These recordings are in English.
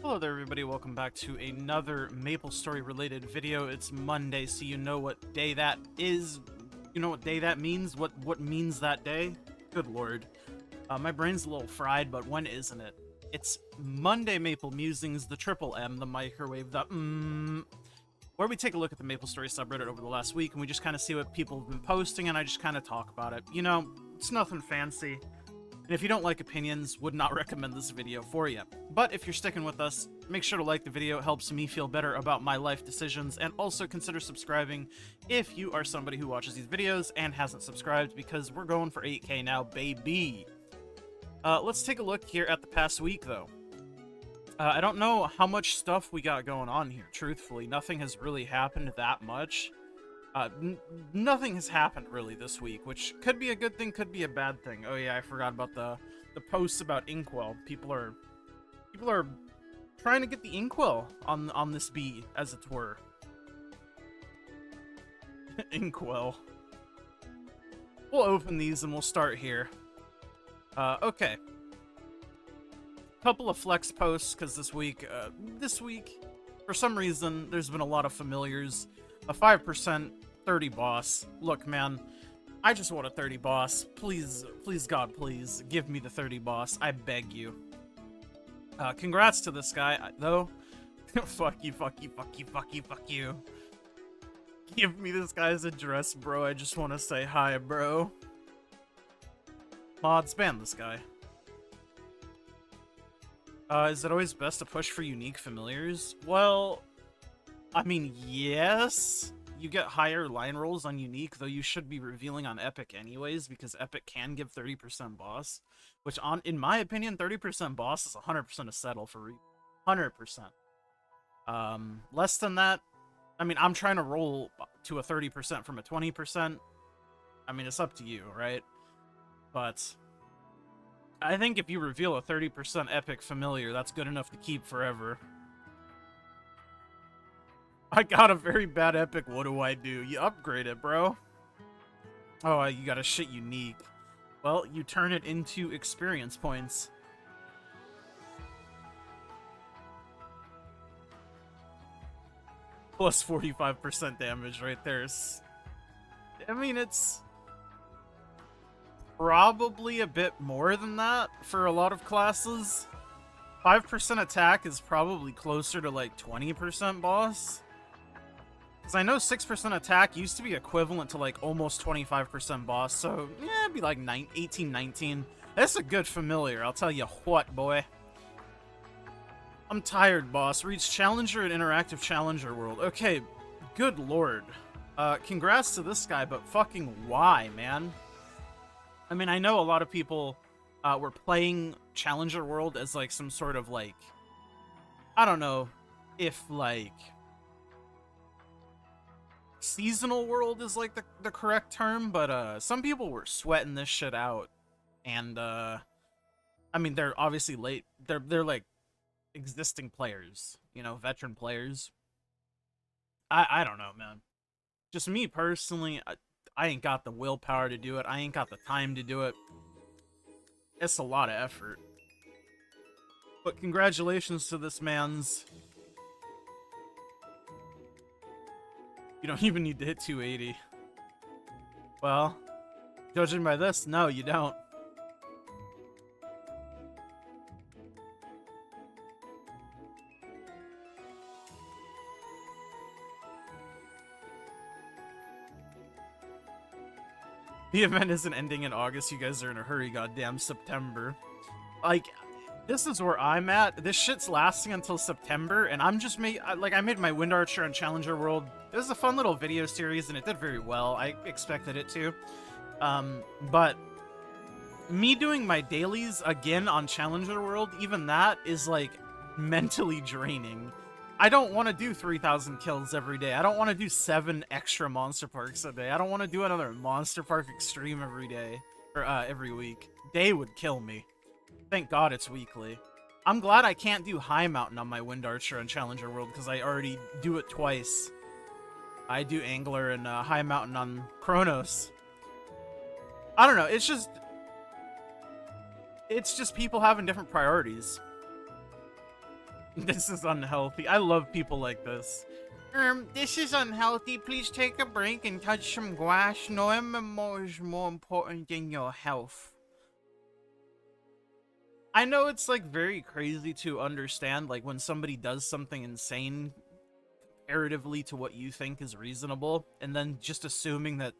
Hello there everybody, welcome back to another MapleStory related video. It's Monday, so you know what day that is. You know what day that means? What means that day? Good lord. My brain's a little fried, but when isn't it? It's Monday Maple Musings, the triple M, the microwave, where we take a look at the MapleStory subreddit over the last week, and we just kind of see what people have been posting, and I just kind of talk about it. You know, it's nothing fancy. And if you don't like opinions, would not recommend this video for you. But if you're sticking with us, make sure to like the video. It helps me feel better about my life decisions. And also consider subscribing if you are somebody who watches these videos and hasn't subscribed, because we're going for 8K now, baby. Let's take a look here at the past week, though. I don't know how much stuff we got going on here, truthfully. Nothing has really happened that much. Nothing has happened really this week, which could be a good thing, could be a bad thing. Oh yeah, I forgot about the posts about Inkwell. People are trying to get the Inkwell on this bee, as it were. Inkwell. We'll open these and we'll start here. Okay. Couple of flex posts, because this week, for some reason, there's been a lot of familiars. A 5% 30 boss. Look, man, I just want a 30 boss. Please, please, God, please, give me the 30 boss. I beg you. Congrats to this guy, though. Fuck you, fuck you, fuck you, fuck you, fuck you. Give me this guy's address, bro. I just want to say hi, bro. Mods, ban this guy. Is it always best to push for unique familiars? Well, I mean, yes, you get higher line rolls on unique, though you should be revealing on epic anyways, because epic can give 30% boss, which in my opinion, 30% boss is 100% a settle for 100%. Less than that, I mean, I'm trying to roll to a 30% from a 20%. I mean, it's up to you, right? But I think if you reveal a 30% epic familiar, that's good enough to keep forever. I got a very bad epic, what do I do? You upgrade it, bro. Oh, you got a shit unique. Well, you turn it into experience points. Plus 45% damage right there. I mean, it's probably a bit more than that for a lot of classes. 5% attack is probably closer to like 20% boss. Because I know 6% attack used to be equivalent to like almost 25% boss, so yeah, it'd be like 18, 19. That's a good familiar, I'll tell you what, boy. I'm tired, boss. Reach Challenger and Interactive Challenger World. Okay, good lord. Congrats to this guy, but fucking why, man? I mean, I know a lot of people were playing Challenger World as like some sort of like, I don't know if like seasonal world is like the correct term, but some people were sweating this shit out, and I mean, they're obviously late. They're like existing players, you know, veteran players. I don't know, man. Just me personally, I ain't got the willpower to do it. I ain't got the time to do it. It's a lot of effort. But congratulations to this man's. You don't even need to hit 280. Well, judging by this, no, you don't. The event isn't ending in August. You guys are in a hurry. Goddamn September. Like, this is where I'm at. This shit's lasting until September, and I'm just I made my Wind Archer on Challenger World. It was a fun little video series, and it did very well. I expected it to. But me doing my dailies again on Challenger World, even that is like mentally draining. I don't want to do 3,000 kills every day. I don't want to do 7 extra Monster Parks a day. I don't want to do another Monster Park Extreme every day, or every week. Day would kill me. Thank God it's weekly. I'm glad I can't do High Mountain on my Wind Archer on Challenger World, because I already do it twice. I do Angler and High Mountain on Chronos. I don't know, it's just people having different priorities. This is unhealthy. I love people like this. This is unhealthy. Please take a break and touch some grass. No MMO is more important than your health. I know it's like very crazy to understand, like when somebody does something insane comparatively to what you think is reasonable, and then just assuming that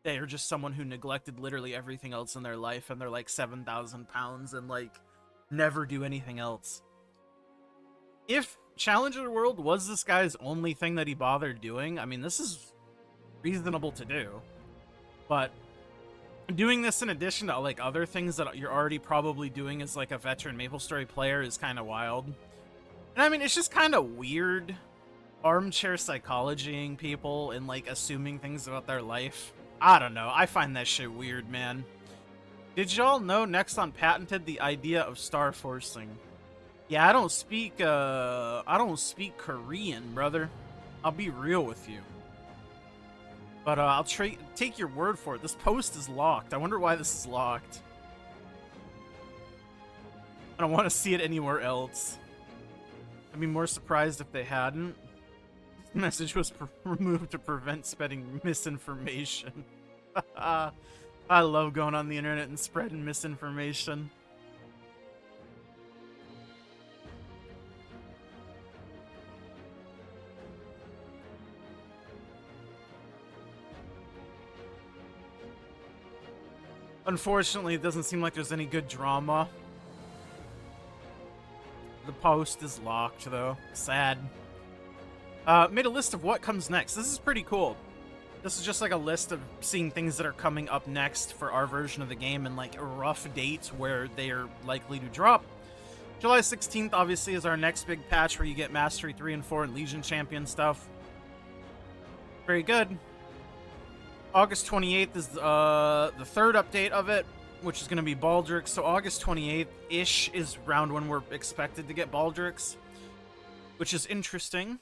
they are just someone who neglected literally everything else in their life and they're like 7,000 pounds and like never do anything else. If Challenge of the World was this guy's only thing that he bothered doing, I mean, this is reasonable to do. But doing this in addition to like other things that you're already probably doing as like a veteran MapleStory player is kind of wild. And I mean, it's just kind of weird armchair psychologying people and like assuming things about their life. I don't know. I find that shit weird, man. Did y'all know Nexon patented the idea of star forcing? Yeah, I don't speak Korean, brother. I'll be real with you. But I'll take your word for it. This post is locked. I wonder why this is locked. I don't want to see it anywhere else. I'd be more surprised if they hadn't. This message was removed to prevent spreading misinformation. I love going on the internet and spreading misinformation. Unfortunately, it doesn't seem like there's any good drama. The post is locked, though. Sad. Made a list of what comes next. This is pretty cool. This is just like a list of seeing things that are coming up next for our version of the game and like a rough date where they are likely to drop. July 16th, obviously, is our next big patch where you get Mastery 3 and 4 and Legion Champion stuff. Very good. August 28th is the third update of it, which is going to be Baldrix. So August 28th-ish is around when we're expected to get Baldrix, which is interesting.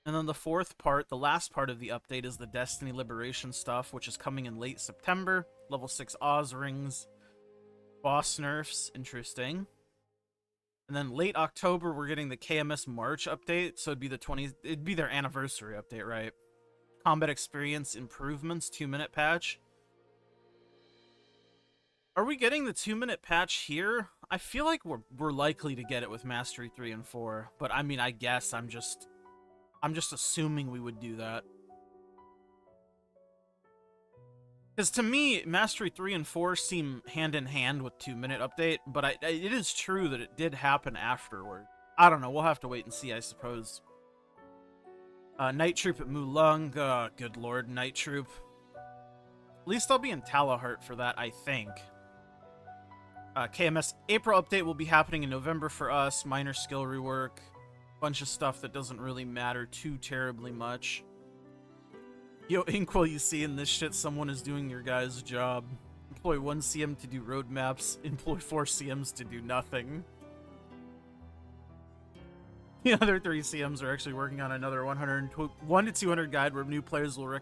And then the fourth part, the last part of the update, is the Destiny Liberation stuff, which is coming in late September. Level 6 Oz rings, boss nerfs, interesting. And then late October, we're getting the KMS March update, so it'd be their anniversary update, right? Combat experience improvements, 2-minute patch. Are we getting the 2-minute patch here? I feel like we're likely to get it with Mastery 3 and 4, but I mean, I guess I'm just assuming we would do that. Because to me, Mastery 3 and 4 seem hand in hand with 2-minute update, but it is true that it did happen afterward. I don't know, we'll have to wait and see, I suppose. Night Troop at Mulung. Good lord, Night Troop. At least I'll be in Talahart for that, I think. KMS April update will be happening in November for us. Minor skill rework. Bunch of stuff that doesn't really matter too terribly much. Yo, Inkwell, you see in this shit, someone is doing your guys' job. Employ 1 CM to do roadmaps. Employ 4 CMs to do nothing. The other 3 CMs are actually working on another 1 to 200 guide where new players will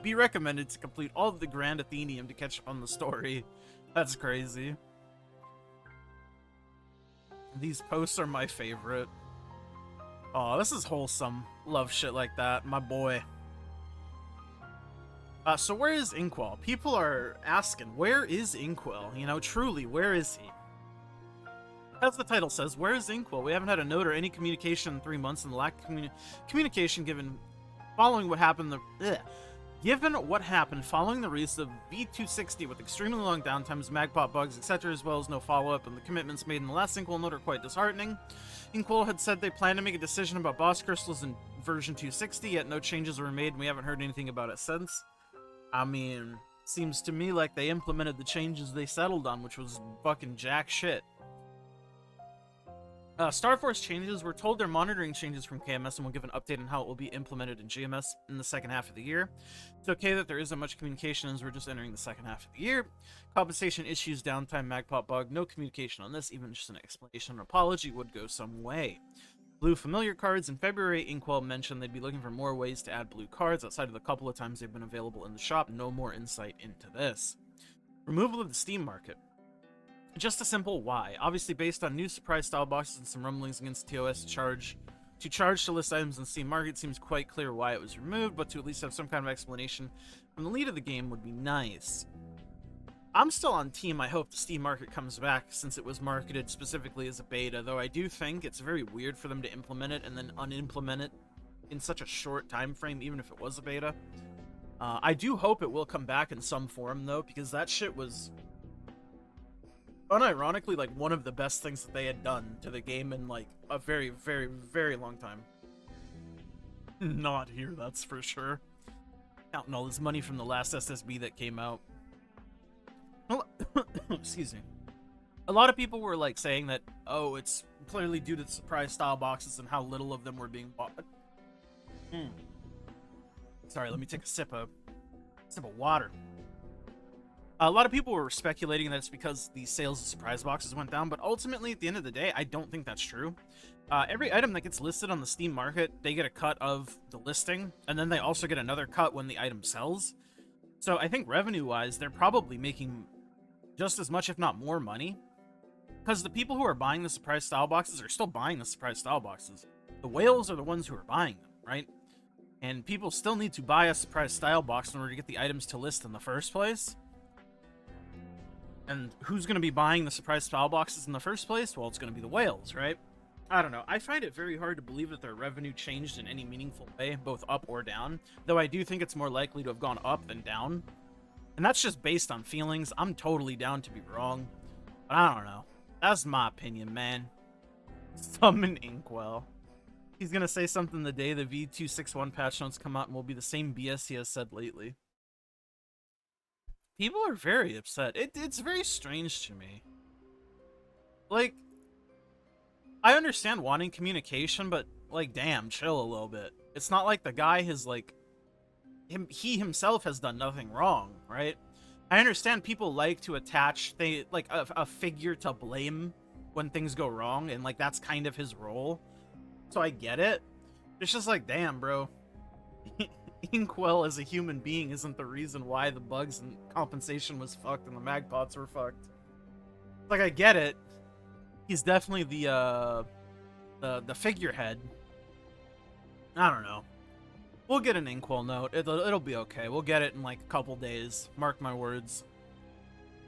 be recommended to complete all of the Grand Athenium to catch up on the story. That's crazy. These posts are my favorite. Oh, this is wholesome. Love shit like that, my boy. So where is Inkwell? People are asking, where is Inkwell? You know, truly, where is he? As the title says, where is Inkwell? We haven't had a note or any communication in 3 months, and the lack of communication given following what happened given what happened following the release of V260 with extremely long downtimes, magpop bugs, etc., as well as no follow-up, and the commitments made in the last Inkwell note are quite disheartening. Inkwell had said they plan to make a decision about boss crystals in version 260, yet no changes were made, and we haven't heard anything about it since. I mean, seems to me like they implemented the changes they settled on, which was fucking jack shit. Starforce changes. We're told they're monitoring changes from KMS and will give an update on how it will be implemented in GMS in the second half of the year. It's okay that there isn't much communication as we're just entering the second half of the year. Compensation issues, downtime, magpop bug, no communication on this. Even just an explanation or apology would go some way. Blue familiar cards. In February, Inkwell mentioned they'd be looking for more ways to add blue cards outside of the couple of times they've been available in the shop. No more insight into this. Removal of the Steam market. Just a simple why. Obviously based on new surprise style boxes and some rumblings against TOS to charge to list items in Steam Market, seems quite clear why it was removed, but to at least have some kind of explanation from the lead of the game would be nice. I'm still on team I hope the Steam Market comes back, since it was marketed specifically as a beta, though I do think it's very weird for them to implement it and then unimplement it in such a short time frame, even if it was a beta. I do hope it will come back in some form, though, because that shit was unironically like one of the best things that they had done to the game in like a very, very, very long time. Not here, that's for sure. Counting all this money from the last SSB that came out. Excuse me. A lot of people were like saying that, oh, it's clearly due to the surprise style boxes and how little of them were being bought. Sorry, let me take a sip of water. A lot of people were speculating that it's because the sales of surprise boxes went down, but ultimately, at the end of the day, I don't think that's true. Every item that gets listed on the Steam Market, they get a cut of the listing, and then they also get another cut when the item sells. So I think revenue-wise, they're probably making just as much, if not more, money. Because the people who are buying the surprise style boxes are still buying the surprise style boxes. The whales are the ones who are buying them, right? And people still need to buy a surprise style box in order to get the items to list in the first place. And who's going to be buying the surprise style boxes in the first place? Well, it's going to be the whales, right? I don't know. I find it very hard to believe that their revenue changed in any meaningful way, both up or down. Though I do think it's more likely to have gone up than down. And that's just based on feelings. I'm totally down to be wrong. But I don't know. That's my opinion, man. Summon Inkwell. He's going to say something the day the V261 patch notes come out and will be the same BS he has said lately. People are very upset. It's very strange to me. Like, I understand wanting communication, but, like, damn, chill a little bit. It's not like the guy has, like, he himself has done nothing wrong, right? I understand people like to attach, a figure to blame when things go wrong, and, like, that's kind of his role. So I get it. It's just like, damn, bro. Inkwell as a human being isn't the reason why the bugs and compensation was fucked and the magpots were fucked. Like, I get it. He's definitely the figurehead. I don't know. We'll get an Inkwell note. It'll be okay. We'll get it in like a couple days. Mark my words.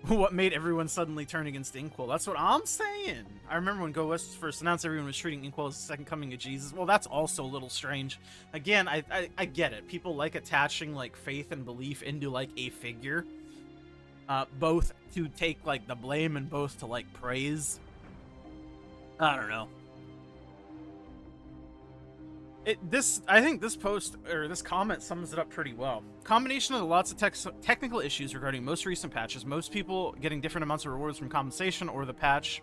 What made everyone suddenly turn against Inkwell? That's what I'm saying. I remember when Go West was first announced, everyone was treating Inkwell as the second coming of Jesus. Well, that's also a little strange. Again, I get it. People like attaching like faith and belief into like a figure. Both to take like the blame and both to like praise. I don't know. I think this post, or this comment, sums it up pretty well. Combination of the lots of technical issues regarding most recent patches, most people getting different amounts of rewards from compensation or the patch.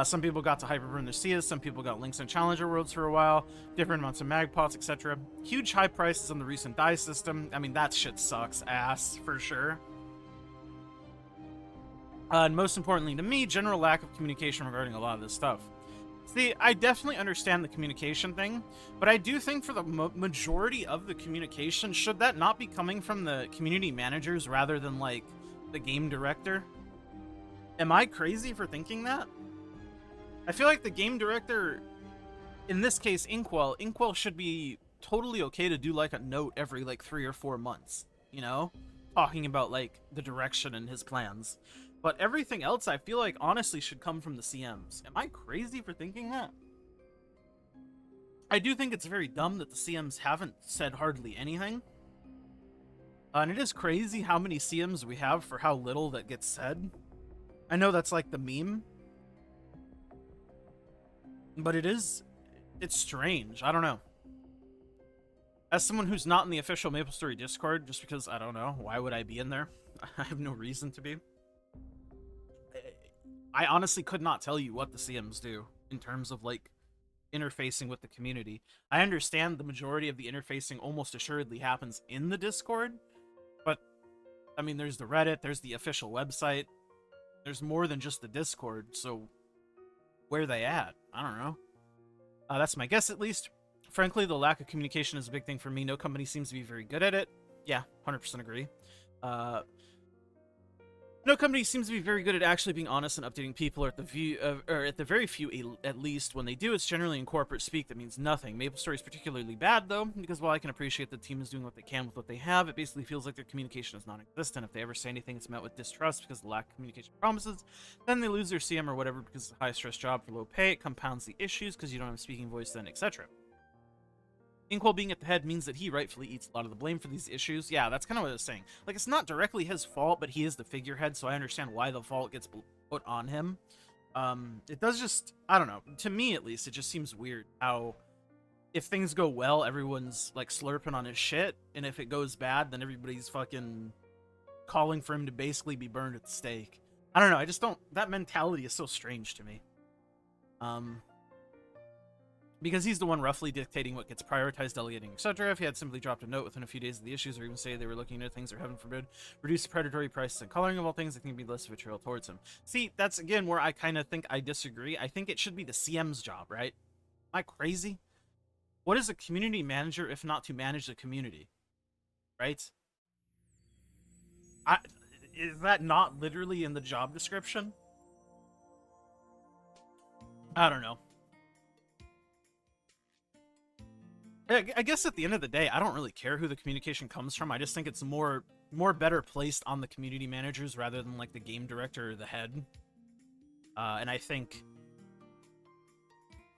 Some people got to hyperburn their Seas, some people got links and challenger worlds for a while, different amounts of magpots, etc. Huge high prices on the recent die system. I mean, that shit sucks ass, for sure. And most importantly to me, general lack of communication regarding a lot of this stuff. See, I definitely understand the communication thing, but I do think for the majority of the communication, should that not be coming from the community managers rather than, like, the game director? Am I crazy for thinking that? I feel like the game director, in this case, Inkwell should be totally okay to do, like, a note every, like, 3 or 4 months, you know? Talking about, like, the direction and his plans. But everything else, I feel like, honestly, should come from the CMs. Am I crazy for thinking that? I do think it's very dumb that the CMs haven't said hardly anything. And it is crazy how many CMs we have for how little that gets said. I know that's like the meme. But it's strange. I don't know. As someone who's not in the official MapleStory Discord, just because, I don't know, why would I be in there? I have no reason to be. I honestly could not tell you what the CMs do in terms of, like, interfacing with the community. I understand the majority of the interfacing almost assuredly happens in the Discord, but, I mean, there's the Reddit, there's the official website, there's more than just the Discord, so where are they at? I don't know. That's my guess, at least. Frankly, the lack of communication is a big thing for me. No company seems to be very good at it. Yeah, 100% agree. No No company seems to be very good at actually being honest and updating people, or at the very few, at least when they do, it's generally in corporate speak that means nothing. MapleStory is particularly bad though, because while I can appreciate the team is doing what they can with what they have, it basically feels like their communication is non-existent. If they ever say anything, it's met with distrust because of the lack of communication promises. Then they lose their CM or whatever because it's a high-stress job for low pay. It compounds the issues because you don't have a speaking voice then, etc. Inkwell being at the head means that he rightfully eats a lot of the blame for these issues. Yeah, that's kind of what I was saying. Like, it's not directly his fault, but he is the figurehead, so I understand why the fault gets put on him. It does just, I don't know, to me at least, it just seems weird how if things go well, everyone's, like, slurping on his shit, and if it goes bad, then everybody's fucking calling for him to basically be burned at the stake. I don't know, I just don't, that mentality is so strange to me. Because he's the one roughly dictating what gets prioritized, delegating, etc. If he had simply dropped a note within a few days of the issues, or even say they were looking into things, or heaven forbid, reduce the predatory prices and coloring of all things, it can be less of a trail towards him. See, that's again where I kind of think I disagree. I think it should be the CM's job, right? Am I crazy? What is a community manager if not to manage the community? Right? Is that not literally in the job description? I don't know. I guess at the end of the day, I don't really care who the communication comes from. I just think it's more better placed on the community managers rather than like the game director or the head. And I think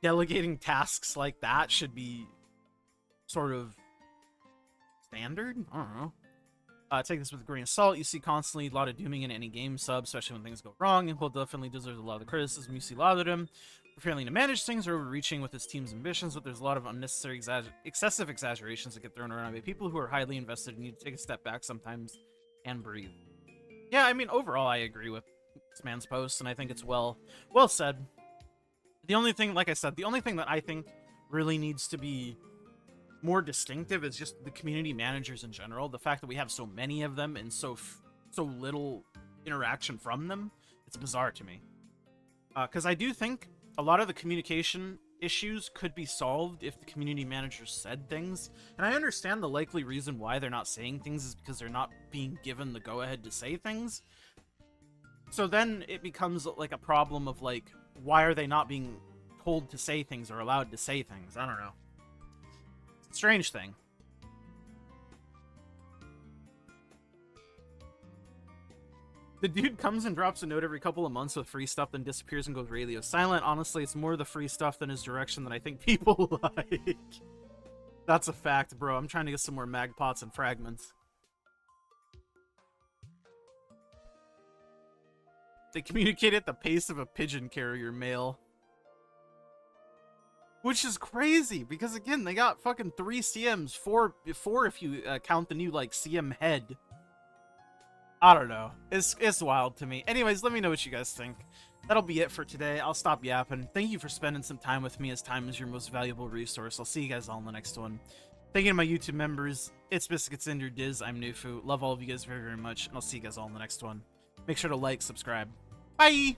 delegating tasks like that should be sort of standard. I don't know. Take this with a grain of salt. You see constantly a lot of dooming in any game sub, especially when things go wrong. And Inkwell definitely deserves a lot of the criticism. You see a lot of them for failing to manage things or overreaching with his team's ambitions, but there's a lot of unnecessary, excessive exaggerations that get thrown around by people who are highly invested and need to take a step back sometimes and breathe. Yeah, I mean, overall, I agree with this man's post, and I think it's well said. The only thing, like I said, the only thing that I think really needs to be more distinctive is just the community managers in general. The fact that we have so many of them and so little interaction from them, it's bizarre to me. Because I do think a lot of the communication issues could be solved if the community managers said things. And I understand the likely reason why they're not saying things is because they're not being given the go-ahead to say things. So then it becomes like a problem of like, why are they not being told to say things or allowed to say things? I don't know. It's a strange thing. The dude comes and drops a note every couple of months with free stuff, then disappears and goes radio silent. Honestly, it's more the free stuff than his direction that I think people like. That's a fact, bro. I'm trying to get some more mag pots and fragments. They communicate at the pace of a pigeon carrier mail. Which is crazy, because again, they got fucking 3 CMs, 4 if you count the new, like, CM head. I don't know. It's wild to me. Anyways, let me know what you guys think. That'll be it for today. I'll stop yapping. Thank you for spending some time with me, as time is your most valuable resource. I'll see you guys all in the next one. Thank you to my YouTube members. It's Biscuits and your Diz. I'm Nufu. Love all of you guys very, very much, and I'll see you guys all in the next one. Make sure to like, subscribe. Bye!